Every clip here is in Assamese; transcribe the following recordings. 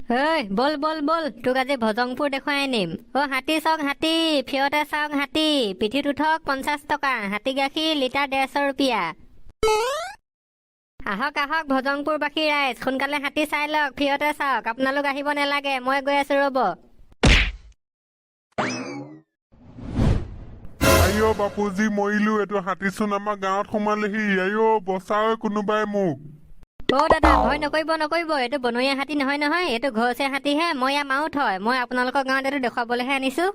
ঐ বল বল বল, তোক আজি ভজংপুৰ দেখুৱাই আনিম। হাতী চাওক হাতী, ফিয়তে চাওক হাতী, পিঠিত উঠক 50 টকা, হাতী গাখীৰ লিটাৰ 150 रुपया। আহক আহক ভজংপুৰবাসী ৰাইজ, সোনকালে হাতী চাই লওক, ফিয়তে চাওক। আপোনালোক আহিব নালাগে, মই গৈ আছো ৰ'ব। আইঅ বাপুজি মৰিলো, এইটো হাতীচোন আমাৰ গাঁৱত সোমালেহি। আইঅ বচাও কোনোবাই মোক। দাদা ভয় নকৰিব নকৰিব, এইটো বনৰীয়া হাতী নহয় নহয়, এইটো ঘৰচীয়া হাতীহে। মই ইয়াৰ মাউত হয়, মই আপোনালোকৰ গাঁৱত এইটো দেখুৱাবলৈহে আনিছো।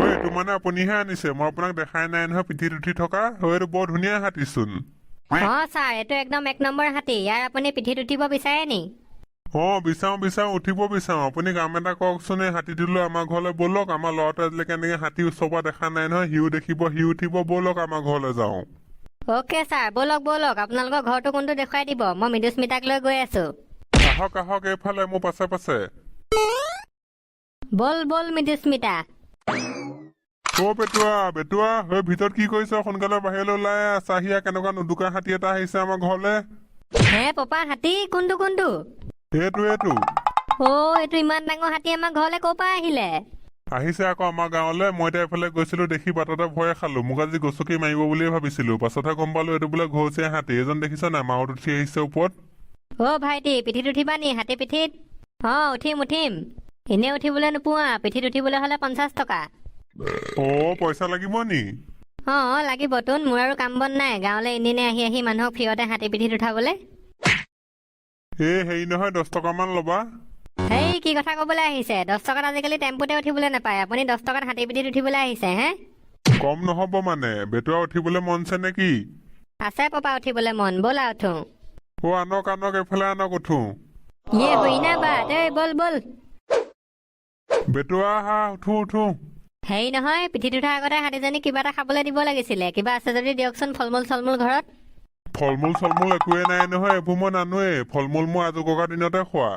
এইটো মানে আপুনিহে আনিছে, মই আপোনাক দেখাই নাই নহয় পিঠিত উঠি থকা। এইটো বৰ ধুনীয়া হাতীচোন। ছাৰ, এইটো একদম 1 নম্বৰ হাতী। ইয়াৰ আপুনি পিঠিত উঠিব বিচাৰে নি? বিচাৰো বিচাৰো, উঠিব বিচাৰো। আপুনি কাম এটা কওকচোন, এই হাতীটোলৈ আমাৰ ঘৰলৈ ব'লক। আমাৰ ল'ৰাটো আজিলৈকে এনেকে হাতী ওচৰৰ পৰা দেখা নাই নহয়, সিও দেখিব সি উঠিব। ব'লক আমাৰ ঘৰলৈ যাওঁ। অ'কে ছাৰ, ব'লক ব'লক। আপোনালোকৰ ঘৰটো কোনটো দেখুৱাই দিব, মই মৃদুস্মিতাক লৈ গৈ আছো। আহক আহক এইফালে, মোৰ পাছে পাছে। বল বল মৃদুস্মিতা। বেটুৱা বেটুৱা, ভিতৰত কি কৰিছ? সোনকালে বাহিৰলৈ ওলাই আহ। চাহিয়া কেনেকুৱা নুদুকা হাতী এটা আহিছে আমাৰ ঘৰলে। হে পপা, হাতী কোনটো কোনটো? এইটো এইটো ইমান ডাঙৰ হাতী আমাৰ ঘৰলে ক'ৰ পৰা আহিলে? আহিছে আকৌ আমাৰ গাঁৱলৈ। মই এতিয়া এইফালে গৈছিলো, দেখি বাটতে ভয়ে খালো। মোক আজি গচকি মাৰিব বুলিয়ে ভাবিছিলো, পাছতহে গম পালো এইটো বোলে ঘৰচীয়া হাতী। এজন দেখিছ নাই, মাউত উঠি আহিছে ওপৰত। ভাইটি, পিঠিত উঠিবা নি? হাতী পিঠিত? উঠিম উঠিম। এনে উঠিবলৈ নোপোৱা, পিঠিত উঠিবলৈ হলে 50 টকা। পইচা লাগিব নি? লাগিব তোন, মোৰ আৰু কাম বন নাই গাঁৱলৈ এনে আহি আহি মানুহক ফ্ৰীতে হাতী পিঠিত উঠাবলে। হেৰি নহয়, 10 টকামান ল'বা। হেই কি কথা কবলৈ আহিছে? 10 টকাত আজিকালি টেম্পুতে উঠিবলৈ নাপায়, আপুনি 10 টকাত হাতী পিঠিত উঠিবলৈ আহিছে হে? কম নহব মানে? বেটুৱা উঠিবলৈ মন আছে নেকি? আছে পপা উঠিবলৈ মন, ব'লা উঠো। আনক আনক, এইফালে আনক, উঠো। হইনা বাত, বল বল। বেটুৱা আহা, উঠো উঠো। হেৰি নহয়, পিঠিত উঠাৰ আগতে হাতীজনী কিবা এটা খাবলৈ দিব লাগিছিলে। কিবা আছে যদি দিয়কচোন, ফল মূল চলমূল ঘৰত। ফল মূল চলমূল একোৱে নাই নহয়, এইবোৰ মই নানোৱে। ফল মূল মই আজু ককা দিনতে খোৱা।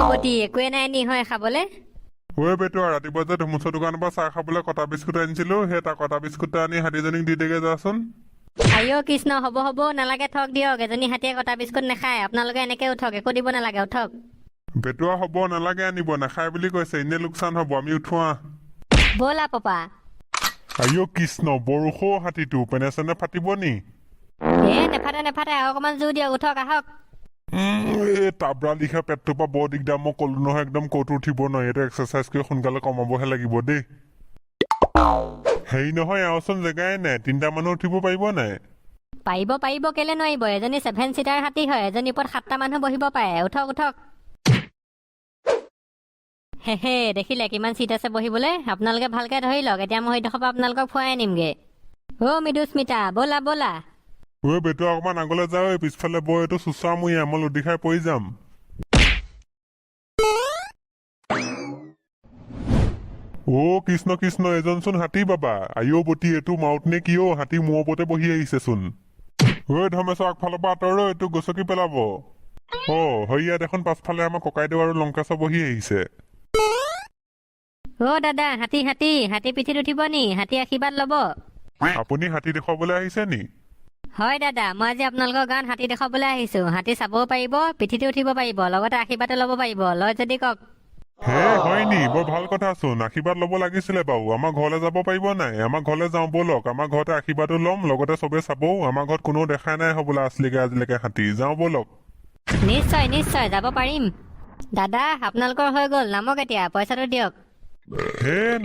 বটি, একোৱে নাই নি হয় খাবলে? বেটুৱা, ৰাতিপুৱা যে ধুমুচৰ দোকানৰ পৰা চাহ খাবলৈ কটা বিস্কুট আনিছিলো, সেই কটা বিস্কুটটা আনি হাতীজনীক দি দেগে যাচোন। কৃষ্ণ, হ'ব হ'ব, নালাগে, থক দিয়ক। এজনী হাতীয়ে কটা বিস্কুট নাখায়, আপোনালোকে এনেকে উঠক, একো দিব নালাগে, উঠক। বেটুৱা হ'ব, নালাগে আনিব, নাখায় বুলি কৈছে। এনে লোকচান হ'ব, আমি উঠো আহ। ব'লা পপা। কৃষ্ণ, বৰ ওখ হাতীটো, পেনে চেনে ফাটিব নি? নেফাটে নেফাটে, আৰু অকমান জোৰ দিয়ক, উঠক আহক। তাবৰা লিখা পেটটোৰ পৰা বৰ দিগদাৰ। মই কলো নহয়, একদম ক'তো উঠিব নোৱাৰি। এইটো এক্সাৰচাইজ কৰি সোনকালে কমাবহে লাগিব দেই। হেৰি নহয়, আওচোন জেগাই নাই। 3টা মানুহ উঠিব পাৰিব নাই? পাৰিব পাৰিব, কেলে নোৱাৰিব? এজনী 7 চিটাৰ হাতী হয়, এজনী ওপৰত 7টা মানুহ বহিব পাৰে। উঠক উঠক। দেখিলে কিমান চিট আছে বহিবলৈ? আপোনালোকে ভালকে ধৰি লওক, এতিয়া মই সেইডোখৰ পৰা আপোনালোকক ফুৱাই আনিমগে। মৃদুস্মিতা, ব'লা ব'লা। বেটুৱা, অকমান আগলৈ যাও। পিছফালে বৰ এইটো চুচামুঞা, মই লুটি খাই পৰি যাম। কৃষ্ণ কৃষ্ণ, এজনচোন হাতী বাবা। বটি, এইটো মাউত নে কি? হাতী মোৰ ওপৰতে বহি আহিছে চোন। ধৰ্মেশ্বৰ, আগফালৰ পৰা আঁতৰ, এইটো গচকি পেলাব। ইয়াত এখন পাছফালে আমাৰ ককাইদেউ আৰু লংকেশ্বৰ বহি আহিছে। দাদা, হাতী হাতী হাতী পিঠিত উঠিব নি? হাতী আশীৰ্বাদ লব। আপুনি হাতী দেখুৱাবলৈ আহিছে নি? হয় দাদা, মই আজি আপোনালোকৰ গাঁৱত হাতী দেখুৱাবলৈ আহিছো। হাতী চাবও পাৰিব, পিঠিতে উঠিব পাৰিব, লগতে আশীৰ্বাদো ল'ব পাৰিব। লয় যদি কওক। হয় নি? বৰ ভাল কথাচোন। আশীৰ্বাদ ল'ব লাগিছিলে বাৰু। আমাৰ ঘৰলৈ যাব পাৰিব নাই? আমাৰ ঘৰলৈ যাওঁ ব'লক। আমাৰ ঘৰতে আশীৰ্বাদো ল'ম, লগতে চবে চাবও। আমাৰ ঘৰত কোনো দেখাই নাই হবলা আজিলৈকে হাতী। যাওঁ ব'লক। নিশ্চয় নিশ্চয়, যাব পাৰিম। দাদা, আপোনালোকৰ হৈ গ'ল, নামক এতিয়া, পইচাটো দিয়ক।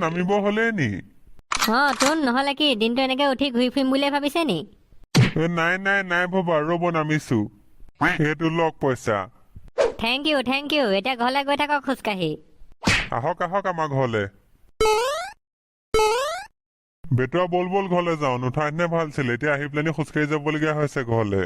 নামিব হলেই নি? তোন, নহলে কি দিনটো এনেকে উঠি ঘূৰি ফুৰিম বুলিয়ে ভাবিছে নি? নাই নাই নাই ভবা, ৰ'ব নামিছো। এইটো লওক পইচা। Thank you thank you. এতিয়া ঘৰলৈ গৈ থাকক খোজকাঢ়ি। আহক আহক আমাৰ ঘৰলে। বেটুৱা, বল বল ঘৰলৈ যাওঁ। নুঠাহেঁতেনে ভাল আছিলে, এতিয়া আহি পেলানি খোজকাঢ়ি যাবলগীয়া হৈছে ঘৰলে।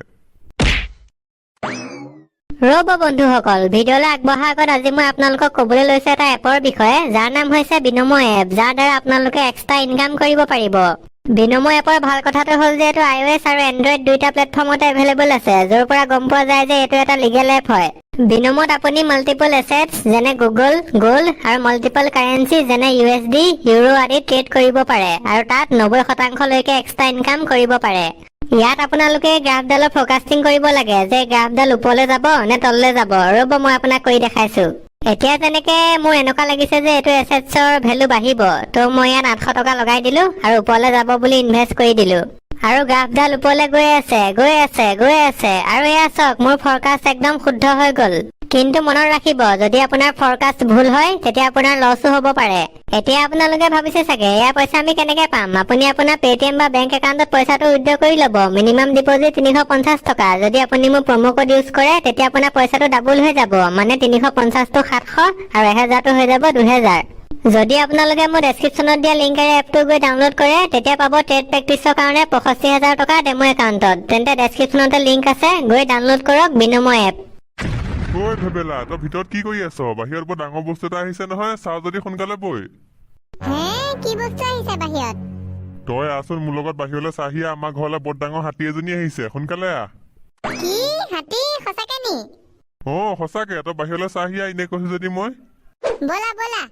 ৰ'ব বন্ধুসকল, ভিডিঅ'লৈ আগবঢ়াৰ আগত আজি মই আপোনালোকক ক'বলৈ লৈছো এটা এপৰ বিষয়ে, যাৰ নাম হৈছে বিনময় এপ, যাৰ দ্বাৰা আপোনালোকে এক্সট্ৰা ইনকাম কৰিব পাৰিব। বিনময় এপৰ ভাল কথাটো হ'ল যে এইটো iOS আৰু এণ্ড্ৰইড দুইটা প্লেটফৰ্মতে এভেইলেবল আছে, য'ৰ পৰা গম পোৱা যায় যে এইটো এটা লিগেল এপ হয়। বিনময়ত আপুনি মাল্টিপল এছেটছ যেনে গুগল, গোল্ড আৰু মাল্টিপল কাৰেঞ্চি যেনে USD, ইউৰো আদি ট্ৰেড কৰিব পাৰে আৰু তাত 90% লৈকে এক্সট্ৰা ইনকাম কৰিব পাৰে। ইয়াত আপোনালোকে গ্ৰাফডালৰ ফ'কাষ্টিং কৰিব লাগে যে গ্ৰাফডাল ওপৰলৈ যাব নে তললৈ যাব। ৰ'ব মই আপোনাক কৰি দেখাইছো। এতিয়া যেনেকে মোৰ এনেকুৱা লাগিছে যে এইটো এছেটছৰ ভেলু বাঢ়িব, তো মই ইয়াত 800 টকা লগাই দিলো আৰু ওপৰলৈ যাব বুলি ইনভেষ্ট কৰি দিলো। আৰু গ্ৰাফডাল ওপৰলৈ গৈ আছে গৈ আছে গৈ আছে, আৰু এয়া চাওক মোৰ ফৰকাষ্ট একদম শুদ্ধ হৈ গ'ল। কিন্তু মনত ৰাখিব, যদি আপোনাৰ ফৰকাষ্ট ভুল হয় তেতিয়া আপোনাৰ লছো হ'ব পাৰে। এতিয়া আপোনালোকে ভাবিছে চাগে এয়া পইচা আমি কেনেকে পাম। আপুনি আপোনাৰ পেটিএম বা বেংক একাউণ্টত পইচাটো উইথড্ৰ কৰি ল'ব। মিনিমাম ডিপজিট 350 টকা। যদি আপুনি মোৰ প্ৰম' কোড ইউজ কৰে তেতিয়া আপোনাৰ পইচাটো ডাবল হৈ যাব, মানে 350টো 700 আৰু 1000টো হৈ যাব 2000। যদি আপোনালোকে মোৰ ডেছক্ৰিপশ্যনত দিয়া লিংকেৰে এপটো গৈ ডাউনলোড কৰে তেতিয়া পাব ট্ৰেড প্ৰেক্টিছৰ কাৰণে 65,000 টকা ডেমো একাউণ্টত। তেন্তে ডেছক্ৰিপশ্যনতে লিংক আছে, গৈ ডাউনলোড কৰক বিনময় এপ। ঐ ভেবেলা, তই ভিতৰত কি কৰি আছ? বাহিৰত বৰ ডাঙৰ বস্তু এটা আহিছে নহয়, চাও যদি সোনকালে বৈ। হে কি বস্তু আহিছে বাহিৰত? তই আচোন মোৰ লগত বাহিৰলৈ চাহি, আমাৰ ঘৰলৈ বৰ ডাঙৰ হাতী এজনী আহিছে, সোনকালে আহ। কি হাতী? সঁচাকে নি? সঁচাকে, তই বাহিৰলৈ চাহি এনে কৈছো যদি মই। বলা বলা।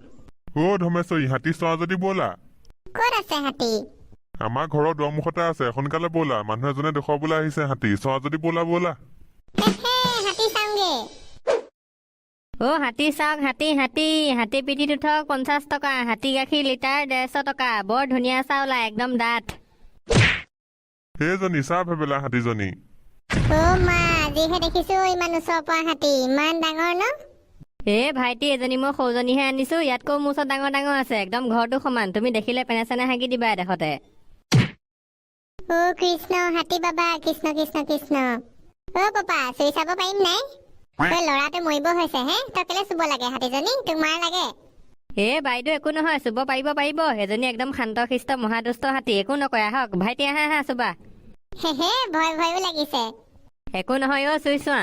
ধমেশ্বৰী, হাতী চোৱা যদি ব'লা। ক'ত আছে হাতী? আমাৰ ঘৰৰ দুৱাৰমুখতে আছে, সোনকালে ব'লা। মানুহ এজনে দেখুৱাবলৈ আহিছে হাতী, চোৱা যদি ব'লা ব'লা। হাতী চাওঁগে। হাতী চাওক, হাতী হাতী হাতী পিঠিত উঠক 50 টকা। হাতী গাখীৰ লিটাৰ 150 টকা। বৰ ধুনীয়া চাহ ওলাই, একদম ডাঠ। সেইজনী চা ভেবেলা হাতীজনী। মা, আজিহে দেখিছো ইমান ওচৰৰ পৰা হাতী। ইমান ডাঙৰ ন? ভাইটি, এজনী মই সৌজনীহে আনিছো। ইয়াতকৈ মোৰ ওচৰত ডাঙৰ ডাঙৰ আছে, একদম ঘৰটো সমান। তুমি দেখিলে পেনে চেনে হাগি দিবা এডোখৰতে। কৃষ্ণ, হাতী বাবা, কৃষ্ণ কৃষ্ণ কৃষ্ণ। পাপা, চুই চাব পাৰিম নাই? ল'ৰাটো মৰিব হৈছে হে, তই কেলে চুব লাগে হাতীজনী? তোক মাৰ লাগে? বাইদেউ, একো নহয়, চুব পাৰিব পাৰিব। এজনী একদম শান্ত শিষ্ট মহাদুষ্ট হাতী, একো নকয়। আহক ভাইটি, আহা আহা, চুবা। ভয় ভয়ো লাগিছে। একো নহয় চুই চোৱা।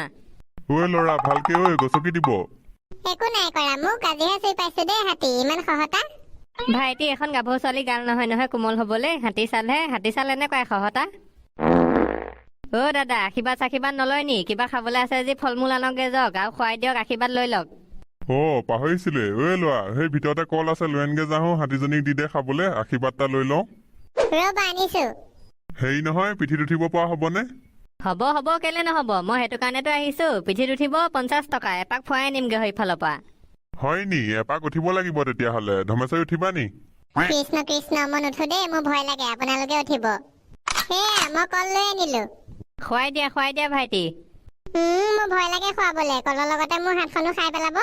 ল'ৰা, ভালকে গছকি দিব। একো নাই কৰা, মোক আজিহে চুই পাইছো দেই হাতী, ইমান সহতা। ভাইটি, এখন গাভৰু ছোৱালী গাল নহয় নহয় কোমল হবলৈ। হাতী চাল এনেকুৱাই সহতা। দাদা, আশীৰ্বাদ নলয় নি? কিবা খাবলৈ আছে যদি ফল মূল আনকে যাওক আৰু খুৱাই দিয়ক, আশীৰ্বাদ লৈ লওক। পাহৰিছিলে। ল'ৰা, সেই ভিতৰতে কল আছে, লৈ আনগে যাওঁ। হাতীজনীক দি দে খাবলে, আশীৰ্বাদ এটা লৈ লওঁ। ৰ'বা, আনিছো। হেৰি নহয়, পিঠিত উঠিব পৰা হ'বনে? হ'ব হ'ব, কেলে নহ'ব। মই সেইটো কাৰণেতো আহিছো। পিঠিত উঠিব 50 টকা। এপাক ফুৱাই আনিমগে সেইফালৰ পৰা। হয় নি? এপাক উঠিব লাগিব তেতিয়াহ'লে। ধমেশ্বৰী, উঠিবা নি? কৃষ্ণ কৃষ্ণ, মই নুঠো দেই, মোৰ ভয় লাগে। আপোনালোকে উঠিব। মই কল লৈ আনিলো। খুৱাই দিয়া ভাইটি। মোৰ ভয় লাগে খুৱাবলে। কলৰ লগতে মোৰ হাতখনো খাই পেলাব।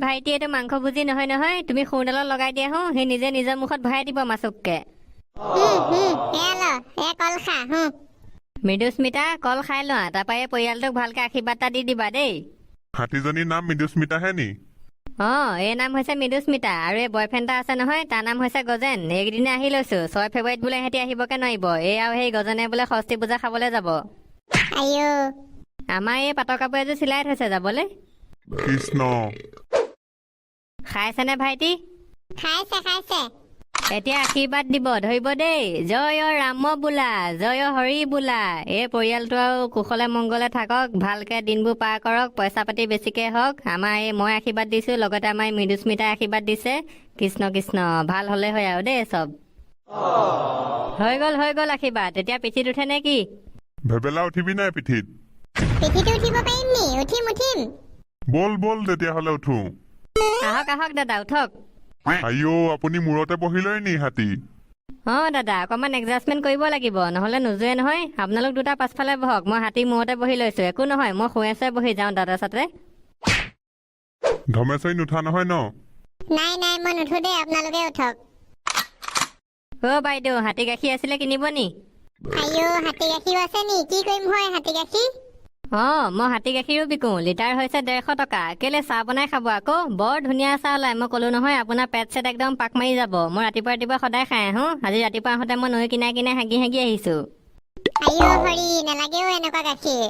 ভাইটি, এইটো মাংস ভুজি নহয় নহয়। তুমি সৰুডালত লগাই দিয়া সি নিজে নিজৰ মুখত ভৰাই দিব মাছুককে। কল খা। মৃদুস্মিতা, কল খাই লোৱা, তাৰপৰা এই পৰিয়ালটোক ভালকে আশীৰ্বাদ এটা দি দিবা দেই। হাতীজনীৰ নাম মৃদুস্মিতাহে নি? এই নাম হৈছে মৃদুস্মিতা, আৰু এই বয়ফ্ৰেণ্ড এটা আছে নহয়, তাৰ নাম হৈছে গজেন। এইকেইদিনে আহি লৈছো। 6 ফেব্ৰুৱাৰীত বোলে সিহঁতি আহিবকে নোৱাৰিব। আৰু সেই গজেনে বোলে ষষ্ঠী পূজা খাবলৈ যাব। আমাৰ এই পাটৰ কাপোৰ এযোৰ চিলাই থৈছে যাবলৈ। কৃষ্ণ। খাইছেনে ভাইটি? খাইছে। এতিয়া আশীৰ্বাদ দিব, ধৰিব দেই। জয় ৰাম বোলা, জয় হৰি বোলা। এই পৰিয়ালটো আৰু কুশলে মংগলে থাকক, ভালকে দিনবোৰ পাৰ কৰক, পইচা পাতি বেছিকে হওক। মই আশীৰ্বাদ দিছো, লগতে আমাৰ মৃদুস্মিতাই আশীৰ্বাদ দিছে। কৃষ্ণ কৃষ্ণ, ভাল হলে হয় আৰু দেই চব। হৈ গল আশীৰ্বাদ। এতিয়া পিঠিত উঠে নে কি? ভেবেলা, উঠিবি নাই পিঠিত? পিঠিত উঠিব পাৰিম নি? উঠিম। বল তেতিয়াহ'লে উঠো। আহক দাদা, উঠক। আপুনি মূৰতে বহিলৈ নি হাতী? দাদা, অকণমান এডজাষ্টমেণ্ট কৰিব লাগিব, নহলে নোজোৱে নহয়। আপোনালোক দুটা পাছফালে বহক, মই হাতী মূৰতে বহি লৈছো। একো নহয়, মই শুৱে বহি যাওঁ দাদা চাতে। ধমেশ্বৰী, নুঠা নহয় ন? নাই মই নুঠো দেই, আপোনালোকে উঠক। বাইদেউ, হাতী গাখীৰ আছিলে, কিনিব নি? হাতী গাখীৰ আছে নি? কি কৰিম হয় হাতী গাখীৰ? মই হাতী গাখীৰো বিকো। লিটাৰ হৈছে 150 টকা। কেলে চাহ বনাই খাব আকৌ, বৰ ধুনীয়া চাহ ওলাই। মই কলো নহয়, আপোনাৰ পেট চেট একদম পাক মাৰি যাব। মই ৰাতিপুৱা সদায় খাই আহো। আজি ৰাতিপুৱা আহোঁতে মই নৈ কিনাই হাগি আহিছো। হৰি, নালাগেও এনেকুৱা গাখীৰ।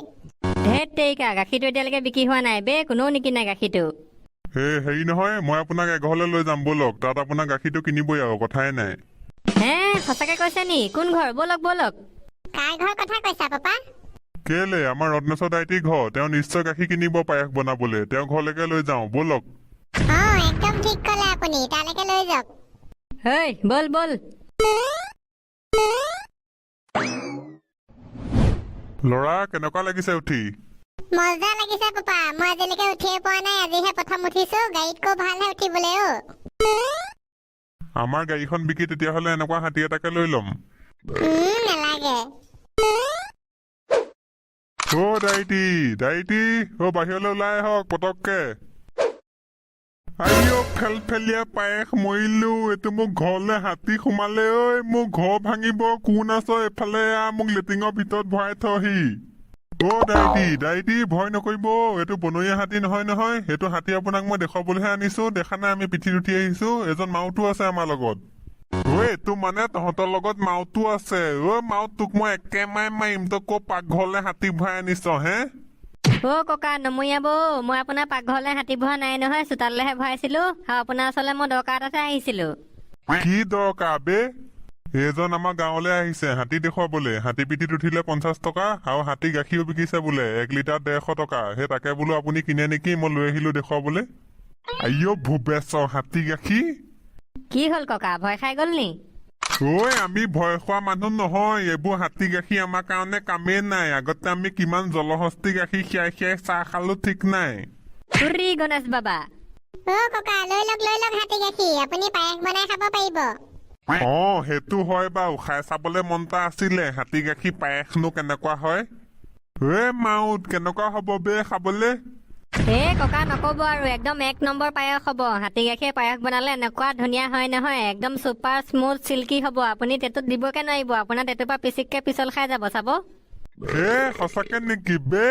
ধেত তেৰিকা, গাখীৰটো এতিয়ালৈকে বিক্ৰী হোৱা নাই বে, কোনেও নিকিনে গাখীৰটো। হেৰি নহয়, মই আপোনাক এঘৰলৈ লৈ যাম, ব'লক। তাত আপোনাৰ গাখীৰটো কিনিবই আৰু, কথাই নাই। সঁচাকে কৈছে নি? কোন ঘৰ? ব'লক। কাৰ ঘৰ কথা কৈছা পাপা? কেলে, আমাৰ ৰত্নেশ্বৰ দাইটিৰ ঘৰ। তেওঁ নিশ্চয় গাখীৰ কিনিব পায়স বনাবলৈ। তেওঁৰ ঘৰলৈকে লৈ যাওঁ, ব'লক। একদম ঠিক ক'লে আপুনি, তালৈকে লৈ যাওক। বল। ল'ৰা কেনেকুৱা লাগিছে উঠি? মজা লাগিছে পাপা, মই আজিলৈকে উঠিয়ে পোৱা নাই, আজিহে প্ৰথম উঠিছো। গাড়ীতকৈ ভালহে উঠিবলৈ অ। আমাৰ গাড়ীখন বিকি তেতিয়াহ'লে এনেকুৱা হাতী এটাকে লৈ ল'ম। নালাগে। ডাইটি বাহিৰলৈ ওলাই আহক পতককে। আইঅ ফেলফেলীয়া পায়েস মৰিলো, এইটো মোক ঘৰলে হাতী সোমালে ঐ, মোক ঘৰ ভাঙিব। কোন আছ এফালে মোক লেট্ৰিনৰ ভিতৰত ভৰাই থহি। ডাইটি ভয় নকৰিব, এইটো বনৰীয়া হাতী নহয়। সেইটো হাতী আপোনাক মই দেখুৱাবলৈহে আনিছো। দেখা নাই আমি পিঠিত উঠি আহিছো, এজন মাউতো আছে আমাৰ লগত। এইটো মানে তহঁতৰ লগত মাউতো আছে। মাউত তোক মই একে মাৰিম। তই ক'ৰ পাকঘৰলে হাতী ভৰাই আনিছ হে? ককা নমৰিয়াব, মই আপোনাৰ পাকঘৰলৈ হাতী ভৰা নাই নহয়, চোতাললৈহে ভৰাইছিলো। আৰু আপোনাৰ ওচৰলৈ মই দৰকাৰ এটাতে আহিছিলো। কি দৰকাৰ বে? এইজন আমাৰ গাঁৱলৈ আহিছে হাতী দেখুৱাবলৈ। হাতী পিঠিত উঠিলে 50 টকা, আৰু হাতী গাখীৰো বিকিছে বোলে 1 লিটাৰ 150 টকা। সেই তাকে বোলো আপুনি কিনে নেকি, মই লৈ আহিলো দেখুৱাবলৈ। আইঅ ভুবেশ্বৰ, হাতী গাখীৰ? কি হ'ল ককা, ভয় খাই গ'ল নি? আমি ভয় খোৱা মানুহ নহয়। এইবোৰ হাতী গাখীৰ আমাৰ কাৰণে কামেই নাই। আগতে আমি কিমান জলহস্তি গাখীৰ খীৰাই চাহ খালো ঠিক নাই। গণেশ বাবা। ককা লৈ লওক হাতী গাখীৰ, আপুনি পায়স বনাই খাব পাৰিব। সেইটো হয় বাৰু, খাই চাবলে মন এটা আছিলে। হাতী গাখীৰ পায়সনো কেনেকুৱা হয়? মাউত কেনেকুৱা হব বে খাবলে? ককা নকব আৰু, একদম 1 নম্বৰ পায়স হব। হাতী গাখীৰ পায়স বনালে এনেকুৱা ধুনীয়া হয় নহয়, একদম চুপাৰ স্মুথ চিল্কি হব। আপুনি টেটুত দিবকে নোৱাৰিব, আপোনাৰ টেটুৰ পৰা পিচিককে পিছল খাই যাব চাব। সঁচাকে নেকি বে?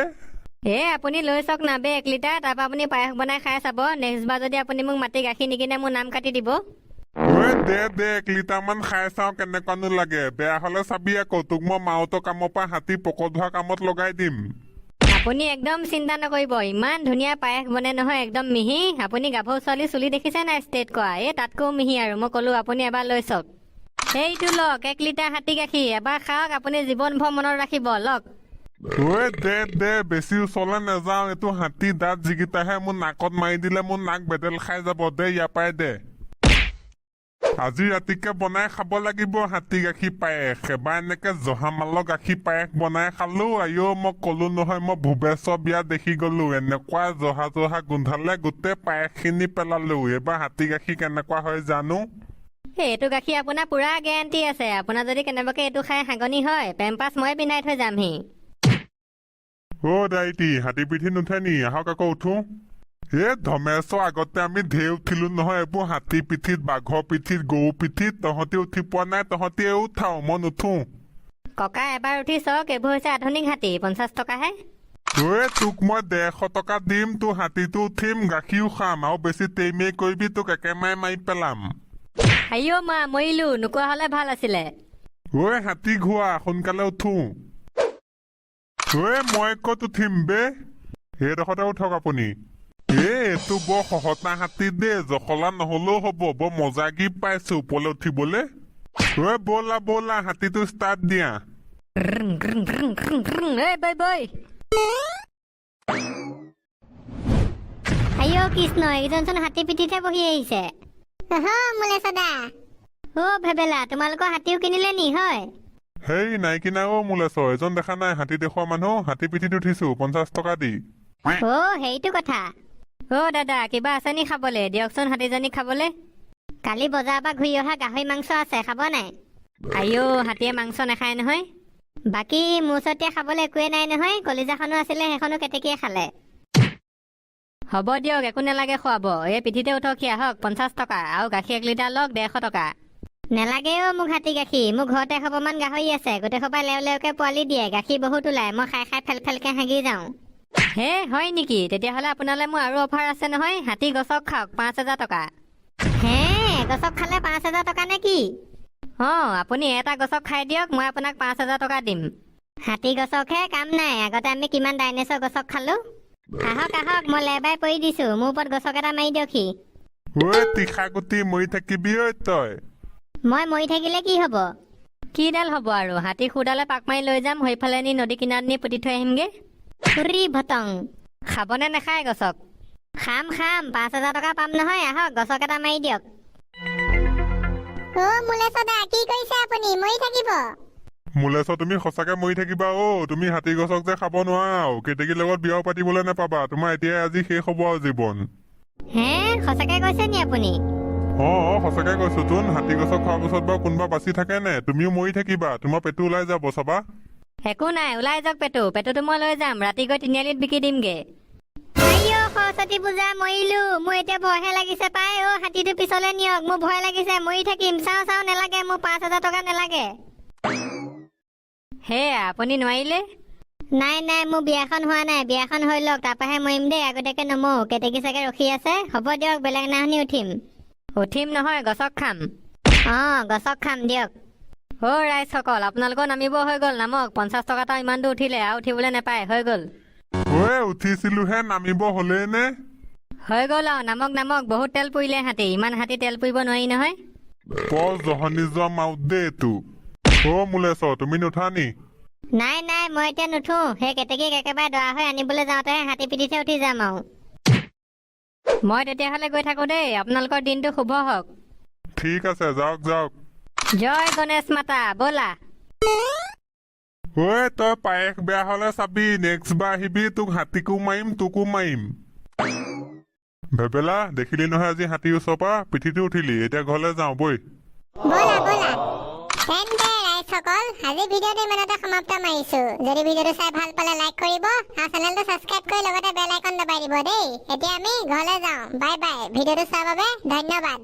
আপুনি লৈ চাওক না বে 1 লিটাৰ, তাৰপৰা আপুনি পায়স বনাই খাই চাব। নেক্সট বাৰ যদি আপুনি মোক মাটি গাখীৰ নিকিনে মোৰ নাম কাটি দিব। দে 1 লিটাৰ মান খাই চাও কেনেকুৱানো লাগে। বেয়া হলে চাবি আকৌ, তোক মই মাউতৰ কামৰ পৰা হাতী পকত ধোৱা কামত লগাই দিম। আপুনি একদম চিন্তা নকৰিব, ইমান ধুনীয়া পায়স বনে নহয়, একদম মিহি। আপুনি গাভৰু ছোৱালী চুলি দেখিছে নাই ষ্ট্ৰেট কৰা? তাতকৈ মিহি আৰু। মই ক'লো আপুনি এবাৰ লৈ চাওক। সেইটো লওক 1 লিটাৰ হাতী গাখীৰ, এবাৰ খাওক, আপুনি জীৱনভৰ মনত ৰাখিব। লওক। দে বেছি ওচৰলৈ নাযাও। এইটো হাতী দাঁত যিকেইটাহে মোৰ নাকত মাৰি দিলে মোৰ নাক বেদেল খাই যাব। দে ইয়াৰ পৰাই দে। আজি ৰাতিকে বনাই খাব লাগিব হাতী গাখীৰ পায়স। এবাৰ এনেকে জহামালৰ গাখীৰ পায়স বনাই খালো। মই কলো নহয়, মই ভুবেশ্বৰ বিয়া দেখি গলো। এনেকুৱা জহা গোন্ধালে, গোটেই পায়স খিনি পেলালো। এইবাৰ হাতী গাখীৰ কেনেকুৱা হয় জানো। এইটো গাখীৰ আপোনাৰ পুৰা গেৰাণ্টি আছে। আপোনাৰ যদি কেনেবাকে এইটো খাই হাগনি হয়, পেম্পাছ মই পিন্ধাই থৈ যামহি। ডাইটি হাতী পিঠিত নুঠে নি? আহক আকৌ উঠো। ধমেশ্বৰ, আগতে আমি ঢেৰ উঠিলো নহয় এইবোৰ হাতী পিঠিত, বাঘৰ পিঠিত, গৰু পিঠিত। তহঁতি উঠি পোৱা নাই, তহঁতি উঠাও, মই নুঠো। ককা এবাৰ উঠি চাওক, এইবোৰ হৈছে আধুনিক হাতী, 50 টকাহে। তোক মই 150 টকা দিম, তোৰ হাতীটো উঠিম, গাখীৰো খাম, আৰু বেছি তেইমেই কৰিবি তোক একেমাৰে মাৰি পেলাম। মা মৰিলো, নোকোৱা হলে ভাল আছিলে। হাতী ঘোৱা, সোনকালে উঠো। মই ক'ত উঠিম বে? সেইডোখৰতে উঠক আপুনি। এইটো বৰ সহতা হাতী দেই, জখলা নহলেও হব। বৰ মজাগী পাইছো ওপৰলৈ উঠিবলে। ব'লা হাতীটো ষ্টাৰ্ট দিয়া। কৃষ্ণ, এইজনচোন হাতী পিঠিতে বহি আহিছে। ভেবেলা, তোমালোকৰ হাতীও কিনিলে নি? হয় নাই কিনা মোলেশ্বৰ। এজন দেখা নাই হাতী দেখুওৱা মানুহ? হাতী পিঠিত উঠিছো 50 টকা দি। সেইটো কথা। দাদা, কিবা আছে নি খাবলে? দিয়কচোন হাতীজনীক খাবলে। কালি বজাৰৰ পৰা ঘূৰি অহা গাহৰি মাংস আছে, খাব নাই? হাতীয়ে মাংস নাখায় নহয়। বাকী মোৰ ওচৰত খাবলৈ একোৱে নাই নহয়। কলিজাখনো আছিলে, সেইখনো কেতেকীয়ে খালে। হ'ব দিয়ক, একো নালাগে খুৱাব। পিঠিতে উঠক, আহক 50 টকা, আৰু গাখীৰ 1 লিটাৰ লওক 150 টকা। নেলাগে মোক হাতী গাখীৰ। মোৰ ঘৰতে 100 মান গাহৰি আছে, গোটেই সোপা লেওকে পোৱালি দিয়ে, গাখীৰ বহুত ওলাই। মই খাই ফেলফেলকে হাগি যাওঁ। হয় নেকি? তেতিয়াহ'লে আপোনালৈ মোৰ আৰু অফাৰ আছে নহয়। হাতী গছক খাওক, 5000 টকা। গছক খালে 5000 টকা নে কি? আপুনি এটা গছক খাই দিয়ক, মই আপোনাক 5000 টকা দিম। হাতী গছকহে কাম নাই, আগতে আমি কিমান ডাইনেছৰ গছক খালো। আহক, মই লেবাই পৰি দিছো, মোৰ ওপৰত গছক এটা মাৰি দিয়কহি। তীখাগুটি মৰি থাকিবি তই। মই মৰি থাকিলে কি হব? কিডাল হব আৰু, হাতী সুদালে পাক মাৰি লৈ যাম, সেইফালে নি নদী কিনাৰত নি পুতি থৈ আহিমগে। ভটং, খাবনে নাখায় গছক? খাম 5000 টকা পাম নহয়। আহক, গছক এটা মাৰি দিয়ক। মোলেশ্বৰ দা, কি কৰিছে আপুনি? মৰি থাকিব। মোলেছ তুমি সঁচাকে মৰি থাকিবা তুমি হাতী গছক যে খাব নোৱাৰা কেতেকীৰ লগত বিয়াও পাতিবলৈ নাপাবা তোমাৰ এতিয়াই আজি শেষ হ'ব আৰু জীৱন হে সঁচাকে কৈছে নি আপুনি সঁচাকে কৈছো তোন হাতী গছক খোৱাৰ পিছত বাৰু কোনোবা বাচি থাকে নে তুমিও মৰি থাকিবা তোমাৰ পেটটো ওলাই যাব চাবা একো নাই ওলাই যাওক পেটুটো মই লৈ যাম ৰাতি গৈ তিনিআলিত বিকি দিমগে আইও সৰস্বতী পূজা মৰিলো মোৰ এতিয়া ভয়হে লাগিছে পাই হাতীটো পিছলে নিয়ক মোৰ ভয় লাগিছে মৰি থাকিম চাওঁ নেলাগে মোৰ 5,000 টকা নেলাগে হে আপুনি নোৱাৰিলে নাই মোৰ বিয়াখন হোৱা নাই বিয়াখন হৈ লওক তাৰপাহে মৰিম দেই আগতীয়াকে নমৰো কেতেকী চাগে ৰখি আছে হ'ব দিয়ক বেলেগ নাহনি উঠিম নহয় গছক খাম গছক খাম দিয়ক ৰাইজসকল আপোনালোকৰ নামিব হৈ গ'ল নামক 50 টকা এটা ইমান দূৰ উঠিলে আৰু উঠিবলৈ নাপায় হৈ গ'ল উঠিছিলোহে নামিব হলেই নে হৈ গ'ল আৰু নামক বহুত তেল পুৰিলে হাতী ইমান হাতী তেল পুৰিব নোৱাৰি নহয় বৰ জহনি যোৱা মাউত দে এইটো মোলেছ তুমি নুঠা নি নাই মই এতিয়া নুঠো সেই কেতেকীক একেবাৰে দৰা হৈ আনিবলৈ যাওঁতেহে হাতী পিঠিতে উঠি যাম আৰু মই তেতিয়াহ'লে গৈ থাকো দেই আপোনালোকৰ দিনটো শুভ হওক ঠিক আছে যাওক জয় গণেশ মাতা ব'লা তই পায়েস বেয়া হলে চাবি নেক্সট বাৰ আহিবি তোক হাতীকো মাৰিম তোকো মাৰিম ভেবেলা দেখিলি নহয় আজি হাতীৰ ওচৰৰ পৰা পিঠিতে উঠিলি এতিয়া ঘৰলৈ যাওঁ বই ব'লা তেন্তে ৰাইজসকল আজি ভিডিঅ'টো ইমানতে সমাপ্ত মাৰিছো যদি ভিডিঅ'টো চাই ভাল পালে লাইক কৰিব আৰু চেনেলটো ছাবস্ক্ৰাইব কৰি লগতে বেল আইকন দবাই দিব দেই এতিয়া আমি ঘৰলৈ যাওঁ বাই ভিডিঅ'টো চোৱাৰ বাবে ধন্যবাদ